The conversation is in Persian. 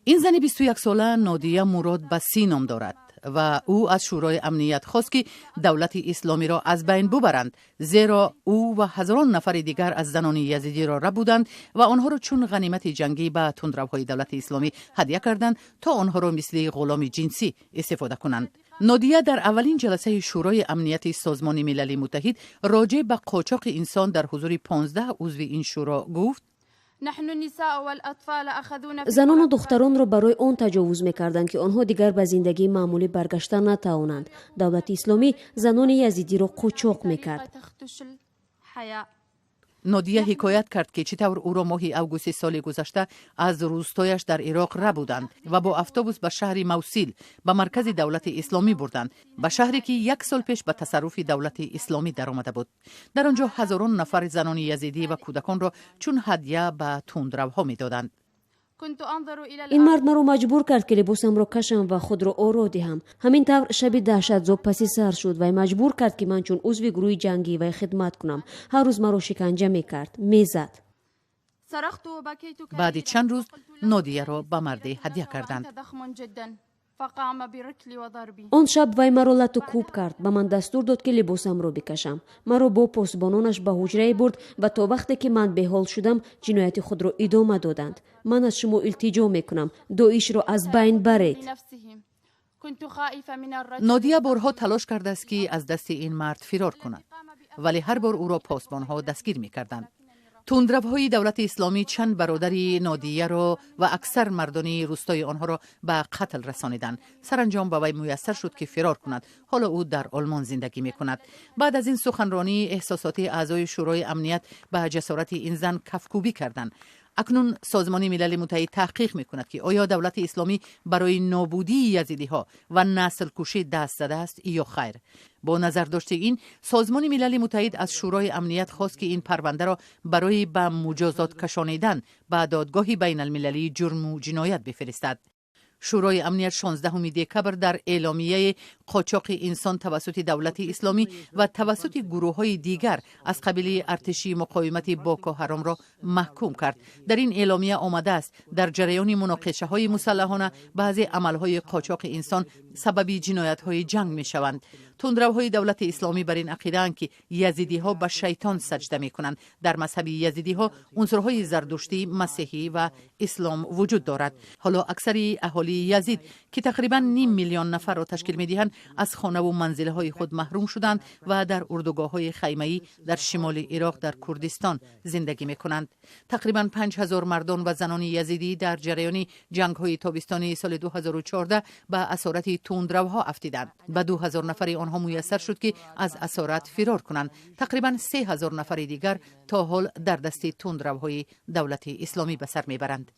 این زن 21 ساله نادیه مراد بسی نام دارد و او از شورای امنیت خواست که دولت اسلامی را از بین ببرند، زیرا او و هزاران نفر دیگر از زنان یزیدی را بودند و آنها را چون غنیمت جنگی به تندروهای دولت اسلامی هدیه کردند تا آنها را مثل غلام جنسی استفاده کنند. نادیه در اولین جلسه شورای امنیت سازمان ملل متحد راجع به قاچاق انسان در حضور 15 عضو این شورا گفت: زنان و دختران را برای آن تجاوز می‌کردند که آنها دیگر به زندگی معمولی برگشتن نتوانند. دولت اسلامی زنان یزیدی را قاچاق می‌کرد. نادیه حکایت کرد که چطور او را ماه اوگوست سال گذشته از روستایش در عراق بودند و با اتوبوس به شهر موصل به مرکز دولت اسلامی بردند، به شهری که 1 سال پیش به تصرف دولت اسلامی درآمده بود. در آنجا هزاران نفر زنان یزیدی و کودکان را چون هدیه به تندروها می‌دادند. این مرد مرا مجبور کرد که لباسم را کشم و خود را آرا دهم. همین طور شب دهشت‌زا پسی سر شد و مجبور کرد که من چون عضو گروه جنگی و خدمت کنم. هر روز مرا شکنجه می‌کرد، می‌زد. بعد چند روز نادیه را به مرد هدیه کردند. آن شب وی مرا لط و کوب کرد. به من دستور داد که لباسم را بکشم. مرا با پاسبانانش به حجره برد و تا وقتی که من به حال شدم جنایت خود را ادامه دادند. من از شما التجا میکنم داعش را از بین برید. نادیه بارها تلاش کرده است که از دست این مرد فرار کند، ولی هر بار او را پاسبانها دستگیر میکردند. تندروهای دولت اسلامی چند برادر نادیه را و اکثر مردان روستای آنها را به قتل رسانیدند. سرانجام به وی میسر شد که فرار کند. حالا او در آلمان زندگی می کند. بعد از این سخنرانی احساسات اعضای شورای امنیت به جسارت این زن کفکوبی کردند. اکنون سازمان ملل متحد تحقیق می کند که آیا دولت اسلامی برای نابودی یزیدی ها و نسل کشی دست زده است یا خیر. با نظر داشته این، سازمان ملل متحد از شورای امنیت خواست که این پرونده را برای به مجازات کشانیدن به دادگاه بین المللی جرم و جنایت بفرستد. شورای امنیت 16 دکبر در اعلامیه قاچاق انسان توسط دولت اسلامی و توسط گروه‌های دیگر از قبیل ارتشی مقاومت بوکو حرام را محکوم کرد. در این اعلامیه آمده است در جریان مناقشه‌های مسلحانه بعضی عمل‌های قاچاق انسان سبب جنایت‌های جنگ می‌شوند. تندروهای دولت اسلامی بر این عقیده‌اند که یزیدی‌ها به شیطان سجده می‌کنند. در مذهب یزیدی‌ها عنصرهای زرتشتی، مسیحی و اسلام وجود دارد. حالا اکثر اهالی یزید که تقریباً 5 میلیون نفر را تشکیل می‌دهند از خانه و منزل‌های خود محروم شدند و در اردوگاه‌های خیمه‌ای در شمال عراق در کردستان زندگی می‌کنند. تقریباً 5000 مردان و زنان یزیدی در جریان جنگ‌های تابستانی سال 2014 به اسارت تندروها افتادند. به 2000 نفر آنها میسر شد که از اسارت فرار کنند. تقریباً 3000 نفر دیگر تا حال در دست تندروهای دولت اسلامی به سر میبرند.